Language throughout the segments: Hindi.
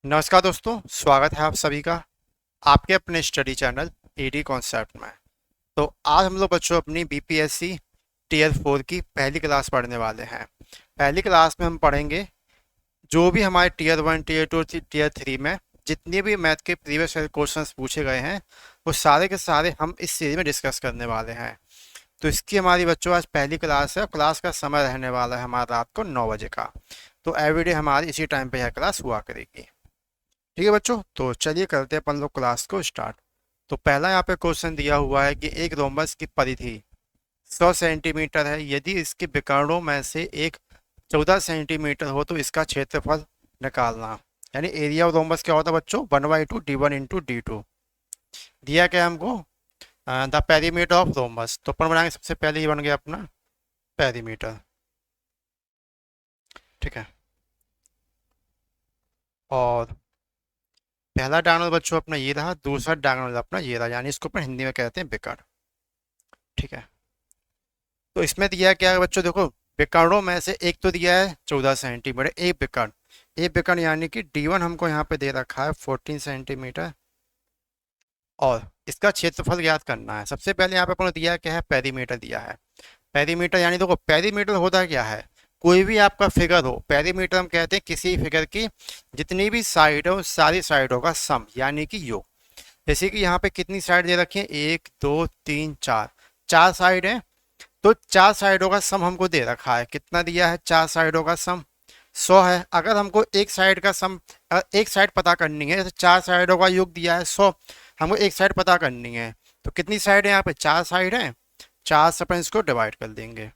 नमस्कार दोस्तों, स्वागत है आप सभी का आपके अपने स्टडी चैनल एडी कॉन्सेप्ट में। तो आज हम लोग बच्चों अपनी बीपीएससी टीयर 4 की पहली क्लास पढ़ने वाले हैं। पहली क्लास में हम पढ़ेंगे जो भी हमारे टीयर 1 टीयर 2 टीयर 3 में जितने भी मैथ के प्रीवियस क्वेश्चंस पूछे गए हैं वो सारे के सारे हम इस सीरीज में डिस्कस करने वाले हैं। तो इसकी हमारी बच्चों आज पहली क्लास है और क्लास का समय रहने वाला है हमारा रात को 9 बजे का। तो एवरीडे हमारी इसी टाइम पे यह क्लास हुआ करेगी। ठीक है बच्चों, तो चलिए करते हैं अपन लोग क्लास को स्टार्ट। तो पहला यहाँ पे क्वेश्चन दिया हुआ है कि एक रोम्बस की परिधि 100 सेंटीमीटर है। यदि इसके विकर्णों में से एक 14 सेंटीमीटर हो तो इसका क्षेत्रफल निकालना। यानी एरिया ऑफ रोम्बस क्या होता है बच्चों, 1/2 D1 इंटू D2। दिया क्या है हमको, द पेरीमीटर ऑफ रोम्बस। तो अपन बनाएंगे, सबसे पहले ये बन गया अपना पेरीमीटर। ठीक है, और पहला डायगोनल बच्चों अपना ये रहा, दूसरा डायगोनल अपना ये रहा, यानी इसको अपन हिंदी में कहते हैं विकर्ण। ठीक है, तो इसमें दिया क्या है बच्चों, देखो विकर्णों में से एक तो दिया है 14 सेंटीमीटर, एक विकर्ण यानी कि D1 हमको यहाँ पे दे रखा है 14 सेंटीमीटर। और इसका क्षेत्रफल ज्ञात करना है। सबसे पहले यहाँ पे अपन को दिया क्या है, पेरीमीटर दिया है। पेरीमीटर यानी देखो पेरीमीटर होता क्या है, कोई भी आपका फिगर हो, पेरीमीटर हम कहते हैं किसी फिगर की जितनी भी साइड हो सारी साइडों का सम यानी कि योग। जैसे कि यहाँ पे कितनी साइड दे रखी है, 1 2 3 4, चार साइड है। तो चार साइडों का सम हमको दे रखा है, कितना दिया है, चार साइडों का सम 100 है। अगर हमको एक साइड का सम, एक साइड पता करनी है, तो चार साइडों का योग दिया है 100, हमको एक साइड पता करनी है। तो कितनी साइड है यहाँ पे, चार साइड है, चार से अपन इसको डिवाइड कर देंगे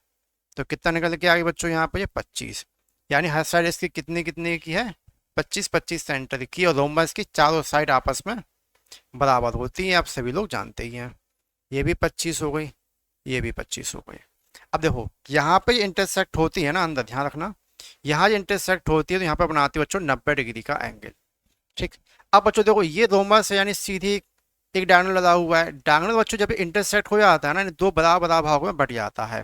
तो कितना निकल के आगे बच्चों यहाँ पे, ये 25। यानी हर साइड इसकी कितनी कितनी की है, 25 25 सेंटर की। और रोम्बस की चारों साइड आपस में बराबर होती हैं, आप सभी लोग जानते ही हैं। ये भी 25 हो गई, ये भी 25 हो गई। अब देखो यहाँ पे इंटरसेक्ट होती है ना, अंदर ध्यान रखना, यहाँ जो इंटरसेक्ट होती है तो यहाँ पे बनाती है बच्चों 90 डिग्री का एंगल। ठीक, अब बच्चों देखो ये रोम्बस है, यानी सीधी एक डायगोनल लगा हुआ है। डायगोनल बच्चों जब इंटरसेक्ट हो जाता है ना, दो बराबर बराबर भागों में बट जाता है।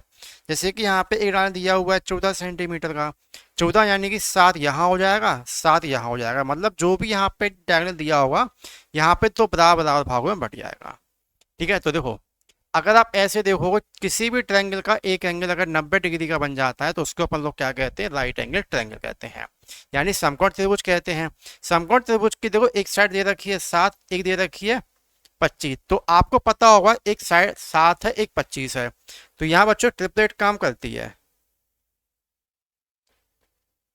जैसे कि यहाँ पे एक डायगोनल दिया हुआ है 14 सेंटीमीटर का, 14 यानी कि 7 यहाँ हो जाएगा, 7 यहाँ हो जाएगा, मतलब जो भी यहाँ पे डायगोनल दिया होगा यहाँ पे तो बराबर बराबर भागों में बट जाएगा। ठीक है, तो देखो अगर आप ऐसे देखोगे किसी भी ट्रायंगल का एक एंगल अगर 90 डिग्री का बन जाता है तो उसको अपन लोग क्या कहते हैं, राइट एंगल ट्रायंगल कहते हैं, यानी समकोण त्रिभुज कहते हैं। समकोण त्रिभुज की देखो एक साइड दे रखी है 7, एक दे रखी है 25। तो आपको पता होगा एक साइड 7 है, एक 25 है। तो यहाँ बच्चों ट्रिपलेट काम करती है,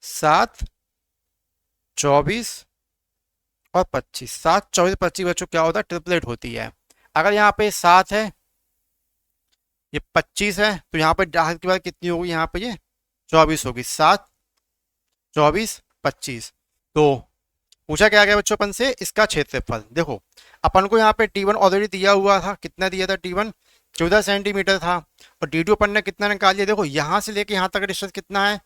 7 24 और 25। 7 24 25 बच्चों क्या होता है, ट्रिपलेट होती है। अगर यहाँ पे 7 है, ये 25 है, तो यहाँ पे दाखिल की बार कितनी होगी, यहाँ पे ये 24 होगी। 7 24 25। तो पूछा क्या गया बच्चों अपन से, इसका क्षेत्रफल। देखो अपन को यहाँ पे D1 ऑलरेडी दिया हुआ था, कितना दिया था, D1 14 सेंटीमीटर था। और D2 अपन ने कितना निकाल लिया, देखो यहाँ से लेके यहाँ तक का डिस्टेंस कितना है,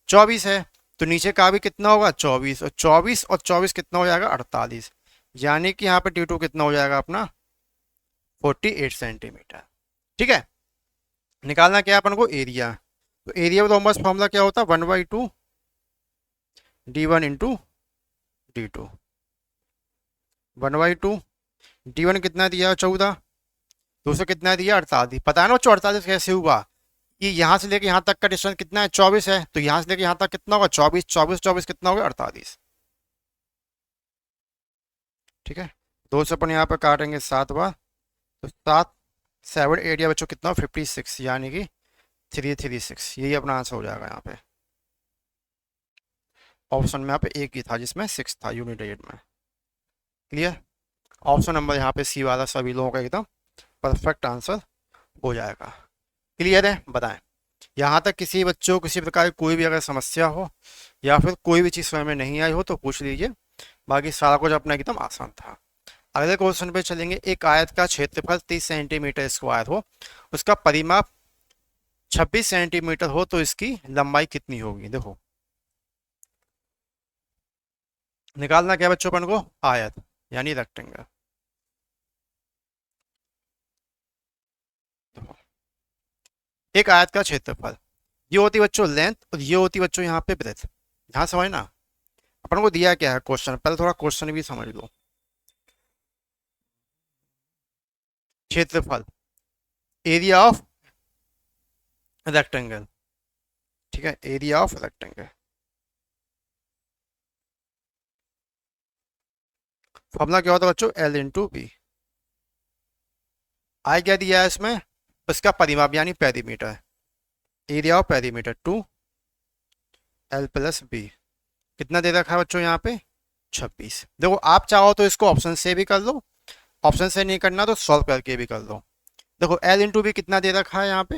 24 है। तो नीचे का भी कितना होगा, 24, और 24 और 24 कितना हो जाएगा, 48। यानी कि यहाँ पे D2 कितना हो जाएगा अपना, 48 सेंटीमीटर। ठीक है, निकालना क्या है अपन को, एरिया। तो एरिया ऑफ रोम्बस फॉर्मूला क्या होता है, 1/2 D1 इंटू D2। 1/2 D1 कितना दिया, 14, दूसरा कितना दिया, 48। पता है ना बच्चों 48 कैसे हुआ, कि यहाँ से लेके यहाँ तक का डिस्टेंस कितना है, 24 है। तो यहाँ से लेके यहाँ तक कितना होगा, 24, 24 24 कितना होगा, 48। ठीक है, दो से अपन यहाँ पे काटेंगे 7 बार, तो 7 7 एरिया बच्चों कितना, 56, यानी कि 336। यही अपना आंसर हो जाएगा यहाँ पे। ऑप्शन में यहाँ पे एक ही था जिसमें 6 था यूनिट एट में। क्लियर, ऑप्शन नंबर यहाँ पे सी वाला सभी लोगों का एकदम परफेक्ट आंसर हो जाएगा। क्लियर है, बताएं। यहाँ तक किसी बच्चों को किसी प्रकार की कोई भी अगर समस्या हो या फिर कोई भी चीज़ समझ में नहीं आई हो तो पूछ लीजिए, बाकी सारा कुछ अपना एकदम आसान था। अगले क्वेश्चन पे चलेंगे। एक आयत का क्षेत्रफल 30 सेंटीमीटर स्क्वायर हो, उसका परिमाप 26 सेंटीमीटर हो तो इसकी लंबाई कितनी होगी। देखो निकालना क्या बच्चों अपन को, आयत यानी रेक्टेंगल। एक आयत का क्षेत्रफल, ये होती बच्चों लेंथ और ये होती बच्चों यहाँ पे ब्रेथ। ध्यान समझना, अपन को दिया क्या है क्वेश्चन, पहले थोड़ा क्वेश्चन भी समझ लो। क्षेत्रफल, एरिया ऑफ रेक्टेंगल, ठीक है, एरिया ऑफ रेक्टेंगल। फॉर्मूला क्या होता है बच्चों, एल इंटू बी। आई क्या दिया है इसमें, इसका परिमाप यानी perimeter, area of perimeter 2 L plus B. कितना दे रखा है बच्चों यहाँ पे, 26। देखो आप चाहो तो इसको ऑप्शन से भी कर लो, ऑप्शन से नहीं करना तो सॉल्व करके भी कर लो। देखो एल इंटू बी कितना दे रखा है यहाँ पे,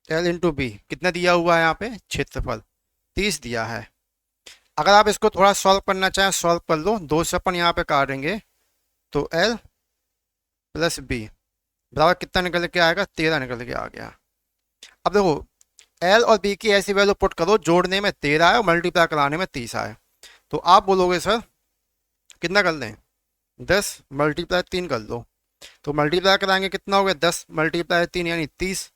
एल इंटू बी कितना दिया हुआ है यहाँ पे, क्षेत्रफल 30 दिया है। अगर आप इसको थोड़ा सॉल्व करना चाहें सॉल्व कर लो, 2 से अपन यहाँ पे काटेंगे तो एल प्लस बी बराबर कितना निकल के आएगा, 13 निकल के आ गया। अब देखो एल और बी की ऐसी वैल्यू पुट करो, जोड़ने में 13 है और मल्टीप्लाई कराने में 30 आए, तो आप बोलोगे सर कितना कर लें, 10 मल्टीप्लाई 3 कर लो। तो मल्टीप्लाई कराएंगे कितना हो गया, 10 मल्टीप्लाई 3 यानी 30,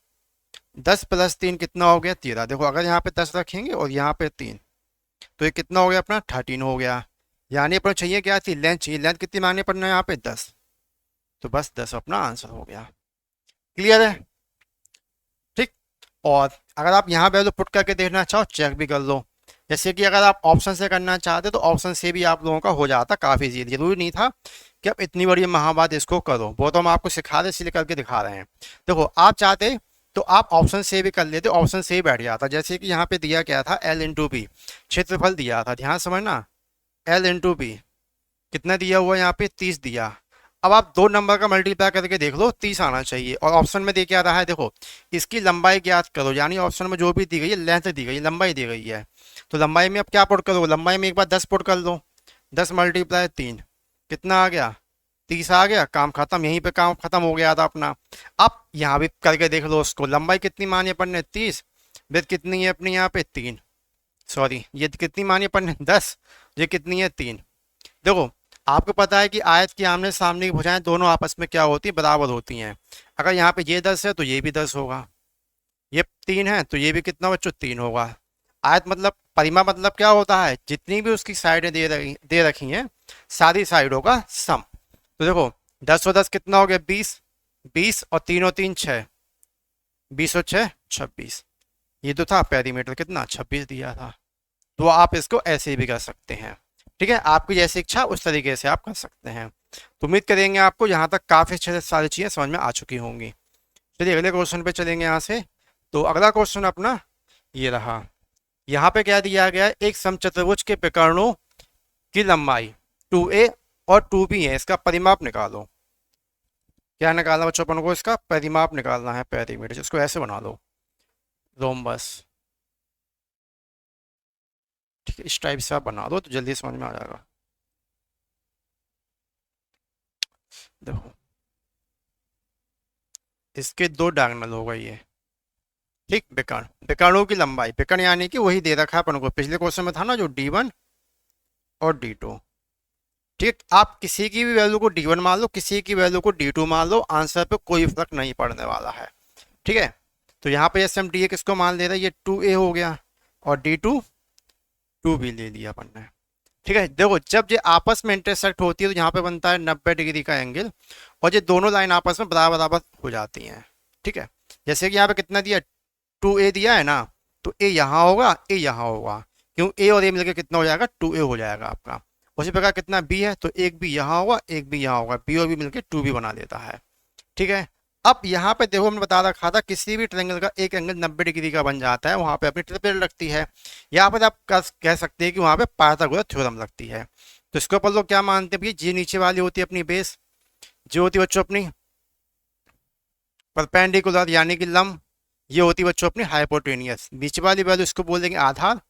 10 प्लस 3 कितना हो गया, 13। देखो अगर यहाँ पे 10 रखेंगे और यहाँ पे 3 तो ये कितना हो गया अपना, 13 हो गया। यानी अपन चाहिए क्या थी, लेंथ चाहिए, लेंथ कितनी मांगनी पड़ना है यहाँ पे, 10। तो बस 10 अपना आंसर हो गया। क्लियर है, ठीक। और अगर आप यहाँ वैल्यू पुट करके देखना चाहो चेक भी कर लो, जैसे कि अगर आप ऑप्शन से करना चाहते तो ऑप्शन से भी आप लोगों का हो जाता काफ़ी इजी, जरूरी नहीं था कि आप इतनी बड़ी महाबात इसको करो, वो तो हम आपको सिखा रहे इसलिए करके दिखा रहे हैं। देखो आप चाहते तो आप ऑप्शन से भी कर लेते, ऑप्शन से ही बैठ जाता। जैसे कि यहाँ पे दिया क्या था, एल इंटू बी क्षेत्रफल दिया था, ध्यान समझना, एल इंटू बी कितना दिया हुआ यहाँ पे, 30 दिया। अब आप 2 नंबर का मल्टीप्लाई करके देख लो, 30 आना चाहिए। और ऑप्शन में दे क्या रहा है, देखो इसकी लंबाई ज्ञात करो, यानी ऑप्शन में जो भी दी गई है लेंथ दी गई है, लंबाई दी गई है। तो लंबाई में अब क्या पुट करो, लंबाई में एक बार 10 पुट कर लो, 10 मल्टीप्लाई 3 कितना आ गया, 30 आ गया, काम खत्म, यहीं पे काम खत्म हो गया था अपना। अब यहाँ भी करके देख लो उसको, लंबाई कितनी मानी अपन ने, 30, विड्थ कितनी है अपनी यहाँ पे 3, सॉरी ये कितनी मानी अपन ने 10, ये कितनी है 3। देखो आपको पता है कि आयत की आमने सामने की भुजाएं दोनों आपस में क्या होती है, बराबर होती हैं। अगर यहाँ पे ये 10 है तो ये भी 10 होगा, ये 3 है तो ये भी कितना बच्चों 3 होगा। आयत मतलब परिमाप मतलब क्या होता है, जितनी भी उसकी साइडें दे रखी हैं सारी साइडों का सम। तो देखो 10 और 10 कितना हो गया, 20, 20 और 3 और 3 6, 20 और 6 26। ये तो था पेरीमीटर कितना 26 दिया था। तो आप इसको ऐसे भी कर सकते हैं, ठीक है, आपकी जैसी इच्छा उस तरीके से आप कर सकते हैं। तो उम्मीद करेंगे आपको यहाँ तक काफ़ी अच्छे से सारी चीज़ें समझ में आ चुकी होंगी। चलिए अगले क्वेश्चन पे चलेंगे यहाँ से। तो अगला क्वेश्चन अपना ये रहा, यहाँ पे क्या दिया गया है, एक समचतुर्भुज के विकर्णों की लंबाई 2a और 2b है, इसका परिमाप निकालो। क्या निकालना बच्चों अपन को, इसका परिमाप निकालना है, पेरीमीटर। इसको ऐसे बना लो, रोम्बस, ठीक है, इस टाइप से आप बना दो तो जल्दी समझ में आ जाएगा। देखो इसके 2 डायगोनल हो गई है, ठीक, विकर्ण, विकर्णों की लंबाई, विकर्ण यानी कि वही दे रखा है अपन को, पिछले क्वेश्चन में था ना जो D1 और D2, ठीक। आप किसी की भी वैल्यू को D1 मान लो, किसी की वैल्यू को D2 मान लो, आंसर पे कोई फर्क नहीं पड़ने वाला है, ठीक है। तो यहाँ पे जैसे हम D किसको मान ले रहे हैं, ये 2a हो गया और D2 2b ले लिया अपन ने, ठीक है। देखो जब ये आपस में इंटरसेक्ट होती है तो यहाँ पे बनता है 90 डिग्री का एंगल, और ये दोनों लाइन आपस में बराबर बराबर हो जाती हैं, ठीक है। जैसे कि यहाँ पे कितना दिया, 2a दिया है ना, तो a यहाँ होगा, a यहाँ होगा, क्यों a और a मिलकर कितना हो जाएगा, 2a हो जाएगा आपका। उसी प्रकार कितना b है, तो एक भी यहाँ होगा, एक भी यहाँ होगा, b और b मिलकर 2b बना देता है, ठीक है। अब यहाँ पे देखो हमने बता रखा था किसी भी ट्रायंगल का एक एंगल 90 डिग्री का बन जाता है, वहां पे अपनी ट्रिपल लगती है। यहाँ पर आप कह सकते हैं कि वहां पे पाइथागोरस थ्योरम लगती है। तो इसके ऊपर लोग क्या मानते हैं, जी नीचे वाली होती है अपनी बेस, जो होती है बच्चों अपनी परपेंडिकुलर यानी कि लंब, ये होती है बच्चों अपनी हाइपोटेनियस, नीचे वाली वैल्यू इसको बोलेंगे आधार,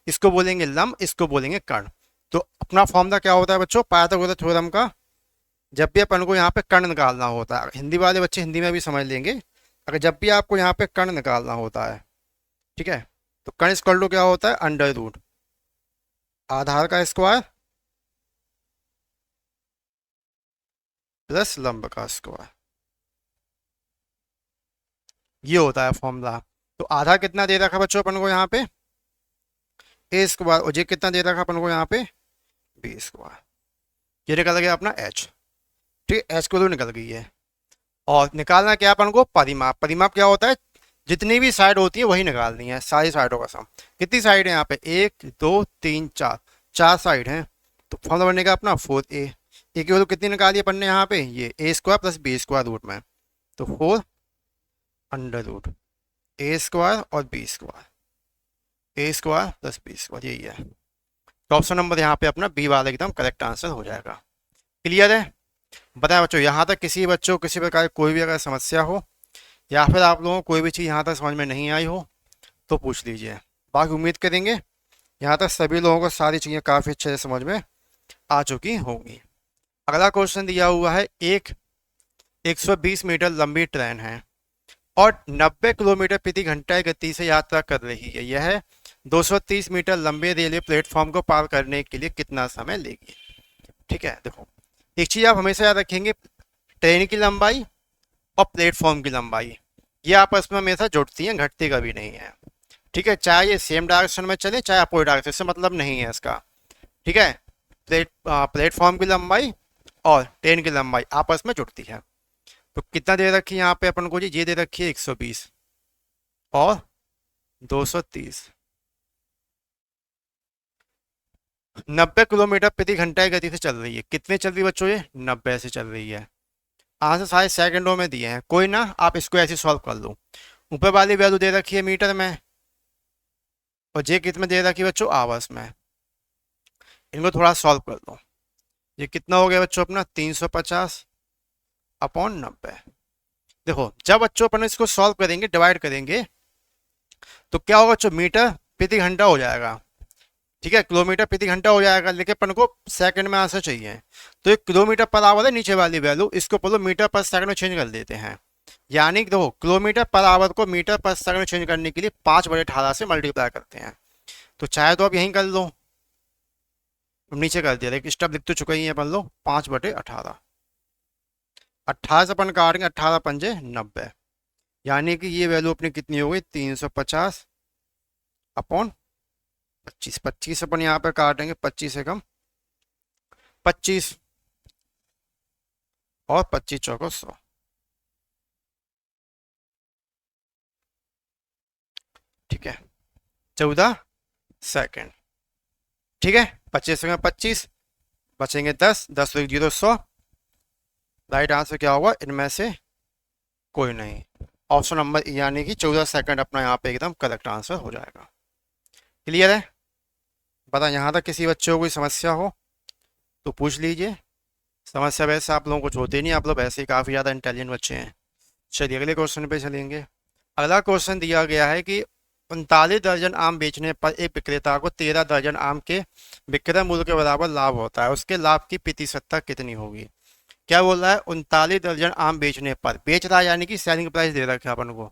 इसको बोलेंगे लंब, इसको बोलेंगे कर्ण। तो अपना फॉर्मूला क्या होता है बच्चों पाइथागोरस थ्योरम का, जब भी अपन को यहाँ पे कर्ण निकालना होता है, हिंदी वाले बच्चे हिंदी में भी समझ लेंगे, अगर जब भी आपको यहाँ पे कर्ण निकालना होता है, ठीक है, तो कर्ण स्क्वायर टू क्या होता है, अंडर रूट आधार का स्क्वायर प्लस लंब का स्क्वायर, ये होता है फॉर्मूला। तो आधार कितना दे रखा है बच्चों अपन को यहाँ पे, ए स्क्वायर और ये कितना दे रखा अपन को यहाँ पे बी स्क्वायर। ये निकल गया अपना एच। ठीक है, एच की वैल्यू निकल गई है। और निकालना क्या अपन को परिमाप। परिमाप क्या होता है, जितनी भी साइड होती है वही निकालनी है, सारी साइडों का सम। कितनी साइड है यहाँ पे, 1 2 3 4, 4 साइड हैं। तो फॉर्मूला बनेगा अपना 4a। ए की वैल्यू कितनी निकाली अपन ने यहाँ पे, ये A square plus B square root में, तो 4 अंडर रूट ए स्क्वायर और B square, A square plus B square, यही है। तो ऑप्शन नंबर यहाँ पे अपना बी वाला एकदम करेक्ट आंसर हो जाएगा। क्लियर है। बताएं बच्चों, यहाँ तक किसी बच्चों को किसी प्रकार की कोई भी अगर समस्या हो या फिर आप लोगों को कोई भी चीज़ यहाँ तक समझ में नहीं आई हो तो पूछ लीजिए। बाकी उम्मीद करेंगे यहाँ तक सभी लोगों को सारी चीज़ें काफ़ी अच्छे से समझ में आ चुकी होंगी। अगला क्वेश्चन दिया हुआ है, एक 120 मीटर लंबी ट्रेन है और 90 किलोमीटर प्रति घंटा की गति से यात्रा कर रही है। यह 230 मीटर लंबे रेलवे प्लेटफॉर्म को पार करने के लिए कितना समय लेगी। ठीक है, देखो एक चीज़ आप हमेशा याद रखेंगे, ट्रेन की लंबाई और प्लेटफॉर्म की लंबाई ये आपस में हमेशा जुड़ती हैं, घटती कभी नहीं है। ठीक है, चाहे ये सेम डायरेक्शन में चले चाहे अपोजिट डायरेक्शन, इससे मतलब नहीं है इसका। ठीक है, प्लेटफॉर्म की लंबाई और ट्रेन की लंबाई आपस में जुड़ती है। तो कितना दे रखी है यहाँ पे अपन को जी, ये दे रखी है 120 और 230, 90 किलोमीटर प्रति घंटा की गति से चल रही है। कितने चल रही है बच्चों, ये 90 से चल रही है। आंसर सारे सेकंडों में दिए हैं, कोई ना आप इसको ऐसे सॉल्व कर लो। ऊपर वाली वैल्यू दे रखी है मीटर में और जे कितने दे रखी है बच्चों, आवर्स में। इनको थोड़ा सॉल्व कर लो। ये कितना हो गया बच्चों अपना 350 अपॉन 90। देखो जब बच्चों अपन इसको सॉल्व करेंगे, डिवाइड करेंगे, तो क्या होगा बच्चों, मीटर प्रति घंटा हो जाएगा। ठीक है, किलोमीटर प्रति घंटा हो जाएगा, लेकिन अपन को सेकंड में आंसर चाहिए। तो एक किलोमीटर पर आवर है नीचे वाली वैल्यू, इसको बोलो मीटर पर सेकंड में चेंज कर देते हैं। यानी कि देखो किलोमीटर पर आवर को मीटर पर सेकंड में चेंज करने के लिए 5/18 से मल्टीप्लाई करते हैं। तो चाहे तो आप यहीं कर लो, नीचे कर दिया, एक स्टेप लिख तो चुका ही है अपन लोग। 5/18, 18 से अपन काटेंगे, 18 पंजे 90, यानी कि ये वैल्यू अपनी कितनी हो गई 350 अपॉन 25। 25 अपन यहाँ पे काटेंगे, 25 से कम 25 और 25 चौको 100। ठीक है, 14 सेकेंड। ठीक है, 25 से 25 बचेंगे 10, 10 1 0 100। राइट आंसर क्या होगा, इनमें से कोई नहीं, ऑप्शन नंबर यानी कि 14 सेकंड अपना यहाँ पे एकदम करेक्ट आंसर हो जाएगा। क्लियर है। बता यहाँ तक किसी बच्चे को कोई समस्या हो तो पूछ लीजिए। समस्या वैसे आप लोगों को कुछ होती नहीं, आप लोग वैसे ही काफ़ी ज़्यादा इंटेलिजेंट बच्चे हैं। चलिए अगले क्वेश्चन पे चलेंगे। अगला क्वेश्चन दिया गया है कि 39 दर्जन आम बेचने पर एक विक्रेता को 13 दर्जन आम के विक्रय मूल्य के बराबर लाभ होता है, उसके लाभ की प्रतिशतता कितनी होगी। क्या बोल रहा है, 39 दर्जन आम बेचने पर, बेच रहा है यानी कि सेलिंग प्राइस दे रखा है अपन को।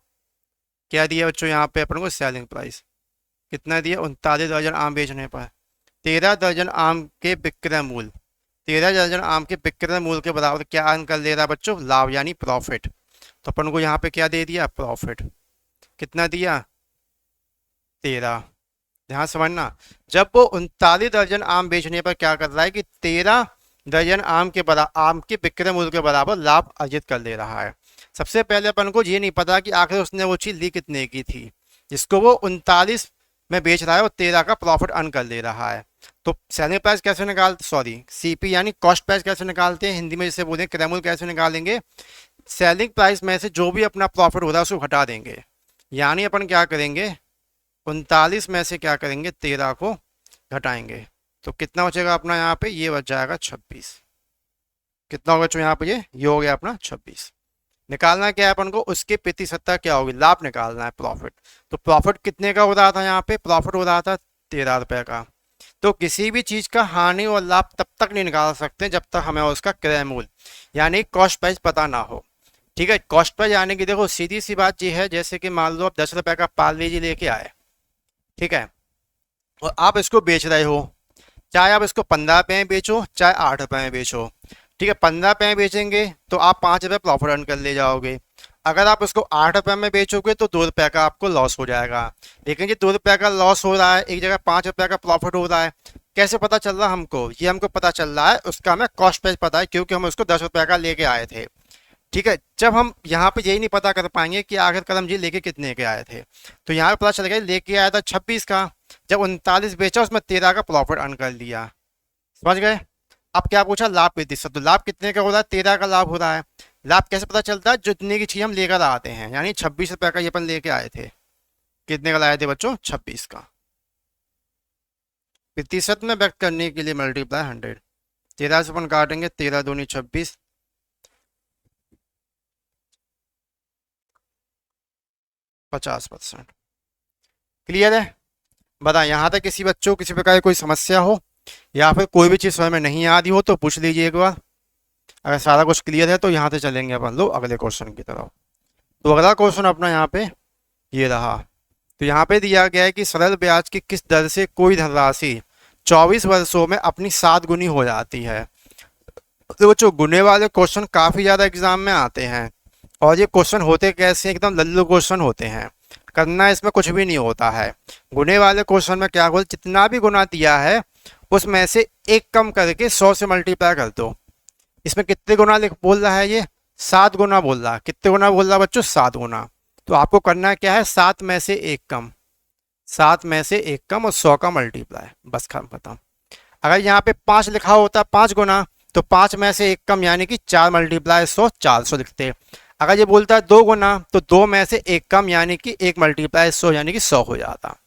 क्या दिया बच्चों यहाँ पे अपन को, सेलिंग प्राइस कितना दिया, 39 दर्जन आम बेचने पर 13 दर्जन आम के विक्रय मूल्य, 13 दर्जन आम के विक्रय मूल्य के बराबर क्या अर्न कर ले रहा है बच्चों, लाभ यानी प्रॉफिट। तो अपन को यहाँ पे क्या दे दिया, प्रॉफिट कितना दिया 13। ध्यान समझना, जब वो 39 दर्जन आम बेचने पर क्या कर रहा है कि 13 दर्जन आम के विक्रय मूल्य के बराबर लाभ अर्जित कर ले रहा है। सबसे पहले अपन को ये नहीं पता कि आखिर उसने वो चीज ली कितने की थी, जिसको वो 39 में बेच रहा है और 13 का प्रॉफिट अर्न कर ले रहा है। तो सेलिंग प्राइस कैसे निकालते, सॉरी सीपी यानी कॉस्ट प्राइस कैसे निकालते हैं, हिंदी में जिसे बोलें क्रय मूल्य कैसे निकालेंगे। सेलिंग प्राइस में से जो भी अपना प्रॉफिट हो रहा है उसको घटा देंगे, यानी अपन क्या करेंगे 39 में से क्या करेंगे 13 को घटाएंगे, तो कितना बचेगा अपना यहाँ पे, ये बच जाएगा 26। कितना होगा जो यहाँ पे, ये हो गया अपना 26। निकालना क्या है अपन को, उसकी प्रतिशतता क्या होगी, लाभ निकालना है, प्रॉफिट। तो प्रॉफिट कितने का हो रहा था यहाँ पे, प्रॉफिट हो रहा था 13 रुपए का। तो किसी भी चीज का हानि और लाभ तब तक नहीं निकाल सकते जब तक हमें उसका क्रय मूल्य यानी कॉस्ट प्राइस पता ना हो। ठीक है, कॉस्ट प्राइस यानी कि देखो सीधी सी बात ये है, जैसे कि मान लो आप 10 रुपए का पार्ले जी लेके आए, ठीक है, और आप इसको बेच रहे हो, चाहे आप इसको 15 रुपए में बेचो चाहे 8 रुपए में बेचो, ठीक है, 15 रुपये में बेचेंगे तो आप 5 रुपये प्रॉफिट अर्न कर ले जाओगे। अगर आप उसको 8 रुपये में बेचोगे तो 2 रुपये का आपको लॉस हो जाएगा। लेकिन ये 2 रुपये का लॉस हो रहा है, एक जगह 5 रुपये का प्रॉफिट हो रहा है। कैसे पता चल रहा हमको? ये हमको पता चल रहा है, उसका हमें कॉस्ट प्राइस पता है, क्योंकि हम उसको 10 रुपये का लेके आए थे। ठीक है, जब हम यहाँ पे यही नहीं पता कर पाएंगे कि आखिर कदम जी लेके कितने के आए थे, तो यहाँ पे पता चल गया लेके आया था 26 का, जब 39 बेचा उसमें 13 का प्रॉफिट अर्न कर लिया। समझ गए? अब क्या पूछा? लाभ प्रतिशत। तो लाभ कितने का हो रहा है? 13 का लाभ हो रहा है। लाभ कैसे पता चलता है? जितने की चीज हम लेकर आते हैं, यानी 26 रुपये का ये अपन लेके आए थे। कितने का लाए थे बच्चों? 26 का। प्रतिशत में व्यक्त करने के लिए मल्टीप्लाई 100। 13 से अपन काटेंगे, 13 दूनी 26, 50%। क्लियर है? बता, यहाँ तक किसी बच्चों को किसी प्रकार की कोई समस्या हो या फिर कोई भी चीज़ समझ में नहीं आ रही हो तो पूछ लीजिए एक बार। अगर सारा कुछ क्लियर है तो यहाँ से चलेंगे अपन लोग अगले क्वेश्चन की तरफ। तो अगला क्वेश्चन अपना यहाँ पे ये रहा। तो यहाँ पे दिया गया है कि सरल ब्याज की किस दर से कोई धनराशि 24 वर्षों में अपनी 7 गुनी हो जाती है। तो बच्चों, गुने वाले क्वेश्चन काफ़ी ज़्यादा एग्जाम में आते हैं, और ये क्वेश्चन होते कैसे? एकदम लल्लू क्वेश्चन होते हैं। करना इसमें कुछ भी नहीं होता है। गुने वाले क्वेश्चन में क्या बोल, जितना भी गुना दिया है उसमें से एक कम करके 100 से मल्टीप्लाई कर दो। इसमें कितने गुना बोल रहा है? ये 7 गुना बोल रहा है। कितने गुना बोल रहा है बच्चों? 7 गुना। तो आपको करना क्या है? 7 में से एक कम, 7 में से एक कम और 100 का मल्टीप्लाई, बस खत्म। अगर यहाँ पे 5 लिखा होता 5 गुना, तो 5 में से एक कम यानी कि 4 मल्टीप्लाई 100, 400 लिखते। अगर ये बोलता है 2 गुना, तो 2 में से एक कम यानी कि 1 मल्टीप्लाई 100 यानी कि 100 हो जाता।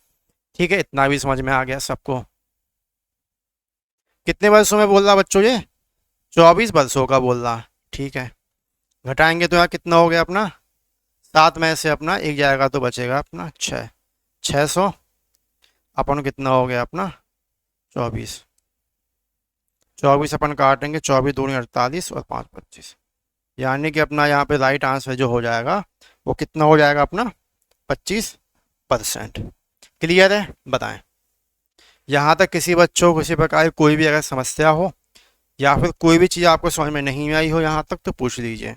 ठीक है, इतना भी समझ में आ गया सबको? कितने वर्षों में बोल रहा बच्चों ये? 24 वर्षों का बोल रहा। ठीक है, घटाएंगे तो यहाँ कितना हो गया अपना? 7 में से अपना एक जाएगा तो बचेगा अपना 600। अपन कितना हो गया अपना? 24। 24 अपन काटेंगे, 24 दूनी 48 और 5 25, यानी कि अपना यहाँ पे राइट आंसर जो हो जाएगा वो कितना हो जाएगा अपना? 25%। क्लियर है? बताएं। यहाँ तक किसी बच्चों को किसी प्रकार की कोई भी अगर समस्या हो या फिर कोई भी चीज़ आपको समझ में नहीं आई हो यहाँ तक, तो पूछ लीजिए।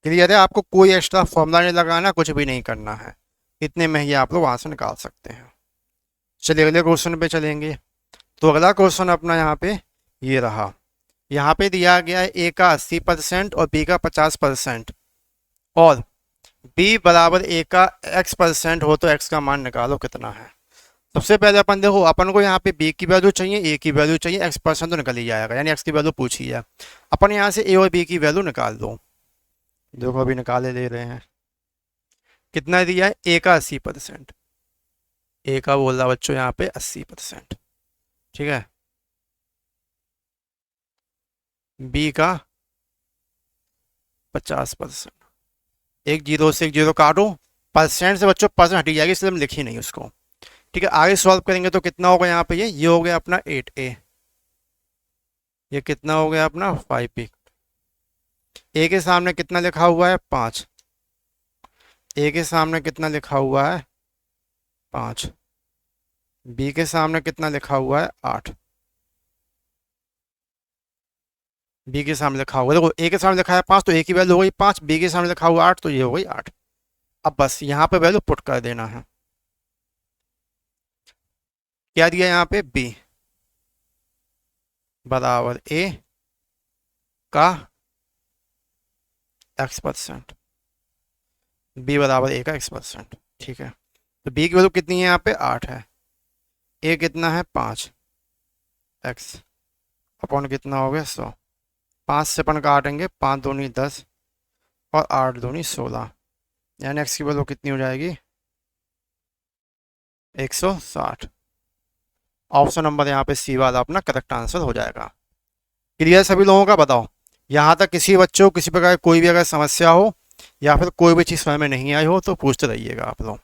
क्लियर है? आपको कोई एक्स्ट्रा फॉर्मूला नहीं लगाना, कुछ भी नहीं करना है, इतने में ही आप लोग वहाँ से निकाल सकते हैं। चलिए अगले क्वेश्चन पे चलेंगे। तो अगला क्वेश्चन अपना यहाँ पे ये रहा। यहाँ पे दिया गया है ए का 80% और बी का 50%, और बी बराबर ए का x% हो, तो x का मान निकालो कितना है। सबसे पहले अपन देखो, अपन को यहाँ पे b की वैल्यू चाहिए, a की वैल्यू चाहिए, x% तो निकल ही जाएगा, यानी x की वैल्यू पूछी है। अपन यहाँ से a और b की वैल्यू निकाल दो। देखो अभी निकाले ले रहे हैं। कितना दिया है? a का 80%, a का बोल रहा बच्चों यहाँ पे 80%। ठीक है, b का 50%। एक जीरो से एक जीरो काटो, परसेंट से बच्चों परसेंट हटी जाएगी, इसलिए हम लिखी नहीं उसको। ठीक है, आगे सॉल्व करेंगे तो कितना होगा यहाँ पे? ये हो गया अपना 8a, ये कितना हो गया अपना 5b। ए के सामने कितना लिखा हुआ है? 5। ए के सामने कितना लिखा हुआ है? 5। बी के सामने कितना लिखा हुआ है? 8। बी के सामने लिखा हुआ, देखो ए के सामने लिखा है 5 तो ए की वैल्यू हो गई 5, बी के सामने लिखा हुआ 8 तो ये हो गई 8। अब बस यहाँ पे वैल्यू पुट कर देना है। क्या दिया यहाँ पे? बी बराबर ए का x%, बी बराबर ए का x%। ठीक है, तो बी की वैल्यू कितनी है यहाँ पे? 8 है। ए कितना है? 5, x अपॉन कितना हो गया? 100। 5 से अपन काटेंगे, 5 दूनी 10 और 8 दूनी 16, यानी x की वैल्यू कितनी हो जाएगी? 160। ऑप्शन नंबर यहाँ पे सी वाला अपना करेक्ट आंसर हो जाएगा। क्लियर सभी लोगों का? बताओ, यहाँ तक किसी बच्चों को किसी प्रकार की कोई भी अगर समस्या हो या फिर कोई भी चीज़ समझ में नहीं आई हो तो पूछते रहिएगा आप लोग।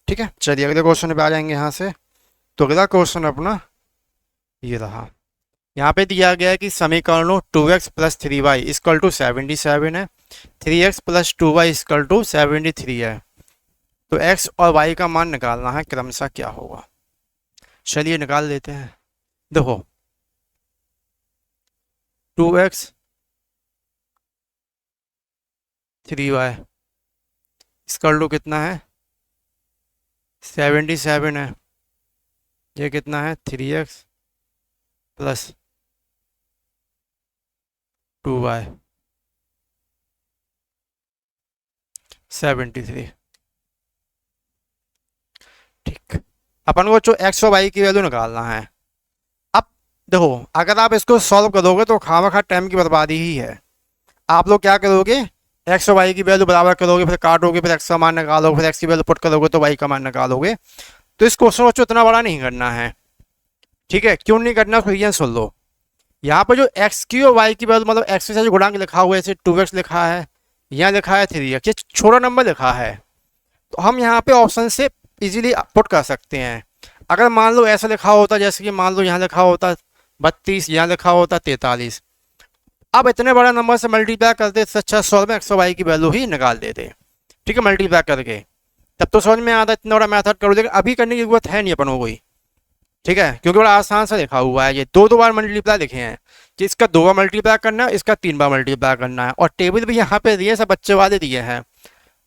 ठीक है, चलिए अगले क्वेश्चन पे आ जाएंगे यहाँ से। तो अगला क्वेश्चन अपना ये रहा। यहाँ पे दिया गया है कि समीकरणों 2x plus 3y equal to 77 है, 3x plus 2y equal to 73 है। तो x और y का मान निकालना है, क्रमशः क्या होगा। चलिए निकाल लेते हैं। देखो 2x 3y, इसका लो कितना है 77 है, ये कितना है 3x प्लस 2y 73। ठीक, अपन को जो एक्स और वाई की वैल्यू निकालना है। अब देखो, अगर आप इसको सॉल्व करोगे तो खामखा टाइम की बर्बादी ही है। आप लोग क्या करोगे, एक्स और वाई की वैल्यू बराबर करोगे, फिर काटोगे, फिर एक्स का मान निकालोगे, फिर एक्स की वैल्यू पुट करोगे तो वाई का मान निकालोगे। तो इस क्वेश्चन को इतना बड़ा नहीं करना है, ठीक है। क्यों नहीं करना, उसको रीजन सुन लो। यहाँ पर जो एक्स की और वाई की वैल्यू, मतलब एक्स के साथ जो गुणांक लिखा हुआ है, जैसे 2x लिखा है, यहाँ लिखा है 3x, ये छोटा नंबर लिखा है, तो हम यहाँ पे ऑप्शन से इजीली पुट कर सकते हैं। अगर मान लो ऐसा लिखा होता, जैसे कि मान लो यहाँ लिखा होता 32, यहाँ लिखा होता 43, अब इतने बड़ा नंबर से मल्टीप्लाई करते, इससे अच्छा सॉल्व में एक्स और वाई की वैल्यू ही निकाल देते, ठीक है, मल्टीप्लाई करके। तब तो समझ में आता इतना बड़ा मेथड करो, लेकिन अभी करने की जरूरत है नहीं अपन को, ठीक है, क्योंकि बड़ा आसान सा लिखा हुआ है। ये दो बार मल्टीप्लाई लिखे हैं कि इसका 2 बार मल्टीप्लाई करना है, इसका 3 बार मल्टीप्लाई करना है, और टेबल भी यहाँ पे दिए, सब बच्चे वाले दिए हैं।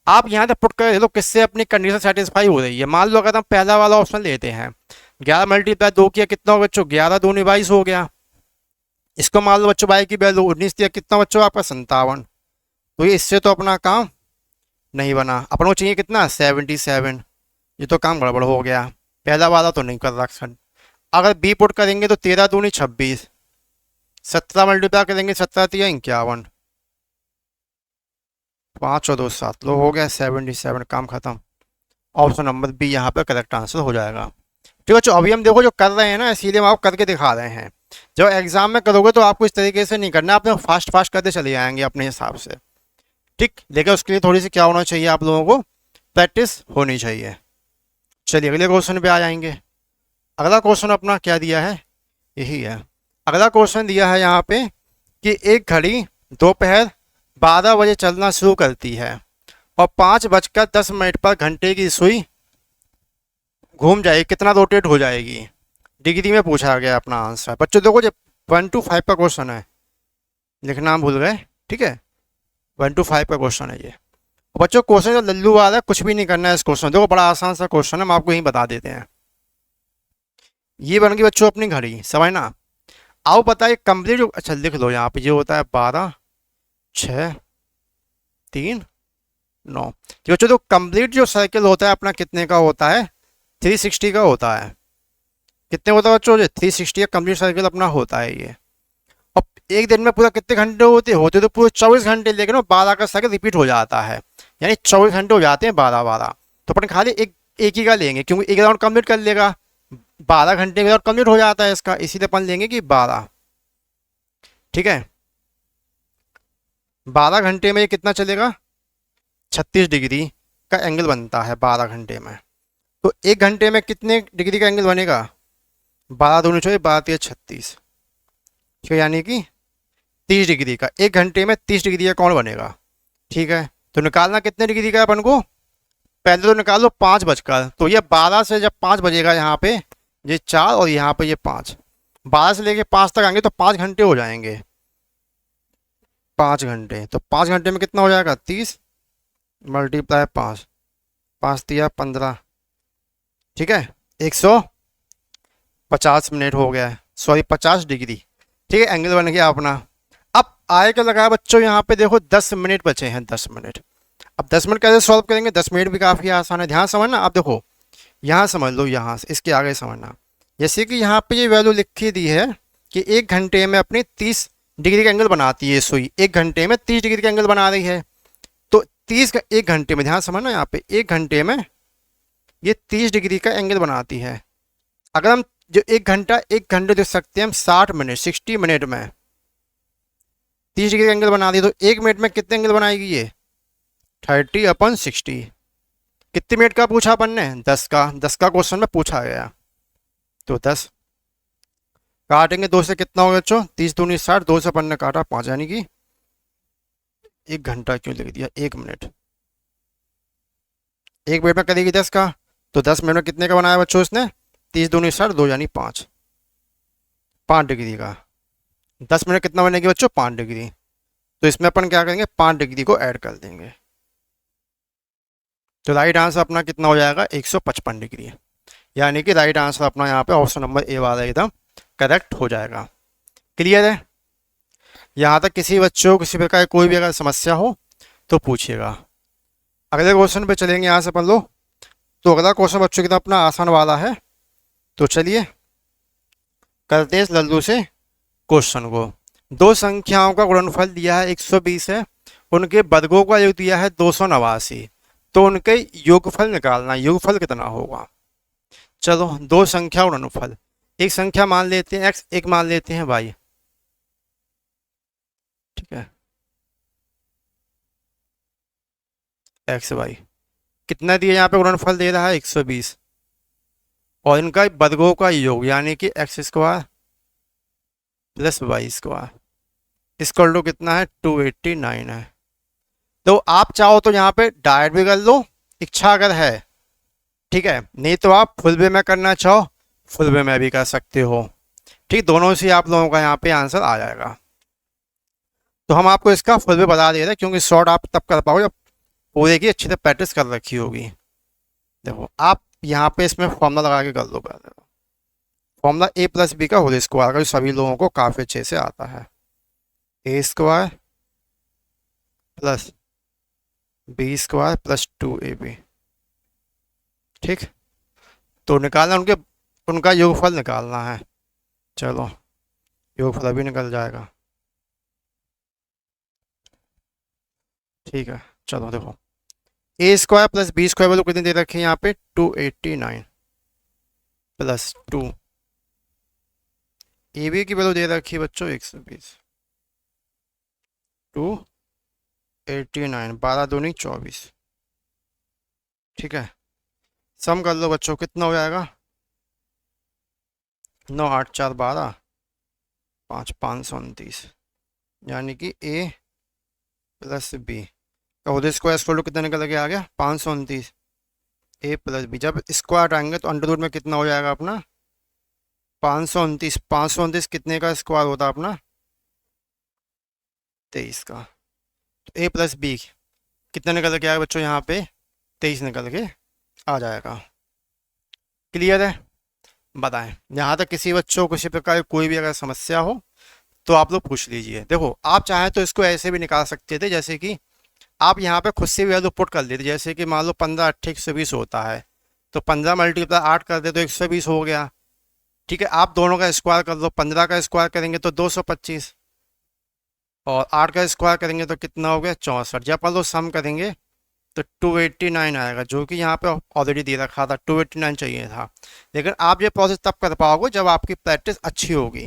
आप यहाँ तक पुट कर दे दो किससे अपनी कंडीशन सेटिस्फाई हो रही है। मान लो अगर हम पहला वाला ऑप्शन लेते हैं, 11 मल्टीप्लाई 2 किया कितना हो बच्चों, 11 दूनी 22 हो गया। इसको मान लो बच्चों वाई की वैल्यू 19 दिया, कितना बच्चों आपका 57। तो ये इससे तो अपना काम नहीं बना, अपन को चाहिए कितना 77, ये तो काम गड़बड़ हो गया, पहला वाला तो नहीं कर रहा। अगर बी पुट करेंगे तो 13 दूनी 26, 17 मल्टीप्लाई करेंगे 17 तिया 51, 5 और 2 7, लो हो गया 77, काम खत्म। ऑप्शन नंबर बी यहाँ पे करेक्ट आंसर हो जाएगा। ठीक है बच्चों, अभी हम देखो जो कर रहे हैं ना, इसीलिए हम आपको करके दिखा रहे हैं। जब एग्जाम में करोगे तो आपको इस तरीके से नहीं करना, आपने फास्ट फास्ट करते चले जाएंगे अपने हिसाब से, ठीक। लेकिन उसके लिए थोड़ी सी क्या होना चाहिए, आप लोगों को प्रैक्टिस होनी चाहिए। चलिए अगले क्वेश्चन पे आ जाएंगे। अगला क्वेश्चन अपना क्या दिया है, यही है। अगला क्वेश्चन दिया है यहाँ पे कि एक घड़ी दोपहर 12 बजे चलना शुरू करती है और 5:10 पर घंटे की सुई घूम जाएगी, कितना रोटेट हो जाएगी, डिग्री में पूछा गया अपना आंसर। बच्चों देखो, जो 1 to 5 का क्वेश्चन है, लिखना हम भूल गए, ठीक है, 1 to 5 का क्वेश्चन है ये। बच्चों क्वेश्चन जो लल्लू वाला है, कुछ भी नहीं करना है इस क्वेश्चन, देखो बड़ा आसान सा क्वेश्चन है, हम आपको यही बता देते हैं। ये बन गई बच्चों अपनी घड़ी, समझना। आओ बताइए कंप्लीट, अच्छा लिख लो यहाँ पे, ये होता है 12 6 3 9। बच्चों तो कंप्लीट जो साइकिल होता है अपना कितने का होता है, 360 का होता है। कितने होता है बच्चों, 360 का कंप्लीट साइकिल अपना होता है ये। अब एक दिन में पूरा कितने घंटे होते तो पूरे 24 घंटे, लेकिन वो 12 का साइकिल रिपीट हो जाता है, यानी 24 घंटे हो जाते हैं 12 तो अपन खाली एक ही का लेंगे, क्योंकि एक राउंड कंप्लीट कर लेगा, 12 घंटे में राउंड कंप्लीट हो जाता है इसका, इसीलिए अपन लेंगे कि 12, ठीक है। 12 घंटे में ये कितना चलेगा, 36 डिग्री का एंगल बनता है 12 घंटे में। तो एक घंटे में कितने डिग्री का एंगल बनेगा, 12 दूनी 24, 12 3 36, ठीक है, यानी कि 30 डिग्री का। एक घंटे में 30 डिग्री का कौन बनेगा, ठीक है। तो निकालना कितने डिग्री का है अपन को, पहले तो निकाल लो 5 बजकर, तो ये 12 से जब 5 बजेगा यहाँ पे ये 4 और यहाँ पे ये 5, 12 से लेके 5 तक आएंगे तो 5 घंटे हो जाएंगे, 5 घंटे। तो 5 घंटे में कितना हो जाएगा, 30 मल्टीप्लाई 5, 5 तिया 15, ठीक है, 150 मिनट हो गया है, सॉरी 50 डिग्री, ठीक है, एंगल बन गया अपना। अब आए क्या लगाया बच्चों, यहाँ पे देखो 10 मिनट बचे हैं, 10 मिनट। अब 10 मिनट कैसे सॉल्व करेंगे, 10 मिनट भी काफ़ी आसान है, ध्यान समझना। आप देखो यहाँ समझ लो, यहाँ से इसके आगे समझना। जैसे कि यहाँ पे ये वैल्यू लिखी दी है कि एक घंटे में अपनी 30 डिग्री का एंगल बनाती है सुई, एक घंटे में 30 डिग्री का एंगल बना रही है। तो 30 का एक घंटे में, ध्यान समझना, यहाँ पे एक घंटे में ये 30 डिग्री का एंगल बनाती है। अगर हम जो एक घंटे देख सकते हैं हम 60 मिनट, 60 मिनट में 30 डिग्री का एंगल बना दी, तो एक मिनट में कितने एंगल बनाएगी ये, 30/60। कितने मिनट का पूछा अपन ने, 10 का, 10 का क्वेश्चन में पूछा गया। तो 10 काटेंगे 2 से, कितना होगा बच्चों, 30 दूनी 60, 2 से अपन ने काटा 5, यानी कि एक घंटा क्यों लिख दिया, एक मिनट। एक मिनट में करेगी 10 का, तो 10 मिनट में कितने का बनाया बच्चों इसने, 30 दूनी 60, 2 यानी 5 डिग्री का। 10 मिनट कितना बनेगी बच्चों, 5 डिग्री। तो इसमें अपन क्या करेंगे, 5 डिग्री को ऐड कर देंगे। तो राइट आंसर अपना कितना हो जाएगा, 155 डिग्री। यानी कि राइट आंसर अपना यहाँ पे ऑप्शन नंबर ए वाला एकदम करेक्ट हो जाएगा। क्लियर है? यहाँ तक किसी बच्चों को किसी प्रकार की कोई भी अगर समस्या हो तो पूछिएगा। अगले क्वेश्चन पे चलेंगे यहाँ से अपन लोग। तो अगला क्वेश्चन बच्चों की तरफ अपना आसान वाला है। तो चलिए करते हैं इस लल्लू से क्वेश्चन को। दो संख्याओं का गुणनफल दिया है 120 है, उनके वर्गों का योग दिया है 289, तो उनके योगफल निकालना, योगफल कितना होगा। चलो दो संख्या गुणनफल, एक संख्या मान लेते हैं x, एक मान लेते हैं y। ठीक है, एक्स वाई कितना दिया यहाँ पे गुणनफल दे रहा है 120, और इनका वर्गों का योग यानी कि X square plus Y square equal to कितना है 289 है। तो आप चाहो तो यहाँ पे डायरेक्ट भी कर लो, इच्छा अगर है, ठीक है, नहीं तो आप फुल वे में करना चाहो फुल वे में भी कर सकते हो। ठीक, दोनों से आप लोगों का यहाँ पे आंसर आ जाएगा। तो हम आपको इसका फुल वे बता दे रहे हैं, क्योंकि शॉर्ट आप तब कर पाओगे जब पूरे की अच्छी से प्रैक्टिस कर रखी होगी। देखो आप यहाँ पे इसमें फॉर्मूला लगा के कर लो पहले। फॉर्मूला ए प्लस बी का होल स्क्वायर का, जो सभी लोगों को काफ़ी अच्छे से आता है। A square plus B square plus 2ab। ठीक, तो निकालना उनका योगफल निकालना है। चलो योगफल अभी निकल जाएगा। ठीक है, चलो देखो A square plus B square value कितनी दे रखी है यहाँ पे 289 प्लस 2, ए बी की वैल्यू दे रखी है बच्चों 120, 289, 12 दूनी 24। ठीक है, सम कर लो बच्चों, कितना हो जाएगा 9 8 4 12 5 529, यानी कि ए प्लस बी का होल स्क्वायर स्क्वायर कितना निकल के आ गया 529। ए प्लस बी जब स्क्वायर हटाएंगे तो अंडर रूट में कितना हो जाएगा अपना 529। 529 कितने का स्क्वायर होता है अपना 23 का। तो ए प्लस बी कितना निकल के आएगा बच्चों यहाँ पे 23 निकल के आ जाएगा। क्लियर है? बताएं यहाँ तक किसी बच्चों को किसी प्रकार की कोई भी अगर समस्या हो तो आप लोग पूछ लीजिए। देखो आप चाहें तो इसको ऐसे भी निकाल सकते थे, जैसे कि आप यहाँ पे खुद से भी वैल्यू पुट कर लेते, जैसे कि मान लो 15 8 120 होता है, तो 15 मल्टीप्लाई 8 कर दे तो 120 हो गया। ठीक है, आप दोनों का स्क्वायर कर लो, 15 का स्क्वायर करेंगे तो 225 और 8 का स्क्वायर करेंगे तो कितना हो गया 64। जब अपन लोग सम करेंगे तो 289 आएगा, जो कि यहाँ पे ऑलरेडी दे रखा था 289 चाहिए था। लेकिन आप ये प्रोसेस तब कर पाओगे जब आपकी प्रैक्टिस अच्छी होगी।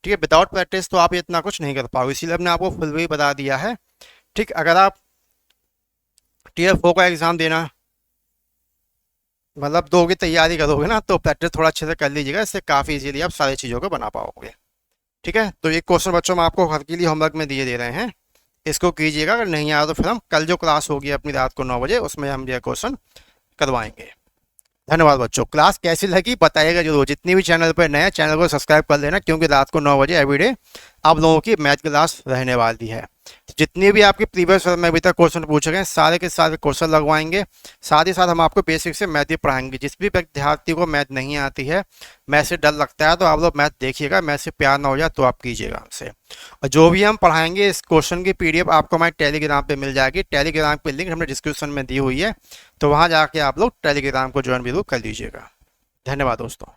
ठीक है, विदाउट प्रैक्टिस तो आप इतना कुछ नहीं कर पाओगे, इसीलिए हमने आपको फुल वे बता दिया है। ठीक, अगर आप टीयर 4 का एग्ज़ाम देना मतलब 2 की तैयारी करोगे ना, तो प्रैक्टिस थोड़ा अच्छे से कर लीजिएगा, इससे काफ़ी इजीली आप सारी चीज़ों को बना पाओगे। ठीक है, तो एक क्वेश्चन बच्चों हम आपको हर के लिए होमवर्क में दिए दे रहे हैं, इसको कीजिएगा। अगर नहीं आया तो फिर हम कल जो क्लास होगी अपनी रात को 9 बजे उसमें हम ये क्वेश्चन करवाएंगे। धन्यवाद बच्चों। क्लास कैसी लगी बताइएगा जरूर। जितनी भी चैनल पर नए चैनल को सब्सक्राइब कर लेना, क्योंकि रात को 9 बजे एवरीडे आप लोगों की मैथ क्लास रहने वाली है। जितनी भी आपके प्रीवियस में अभी तक क्वेश्चन पूछे गए सारे के सारे क्वेश्चन लगवाएंगे, साथ ही साथ हम आपको बेसिक से मैथ भी पढ़ाएंगे। जिस भी विद्यार्थी को मैथ नहीं आती है, मैथ से डर लगता है, तो आप लोग मैथ देखिएगा, मैथ से प्यार ना हो जाए तो आप कीजिएगा हमसे। और जो भी हम पढ़ाएंगे इस क्वेश्चन की PDF आपको हमारे टेलीग्राम पे मिल जाएगी। टेलीग्राम पे लिंक हमने डिस्क्रिप्शन में दी हुई है, तो वहाँ जाके आप लोग टेलीग्राम को ज्वाइन भी कर लीजिएगा। धन्यवाद दोस्तों।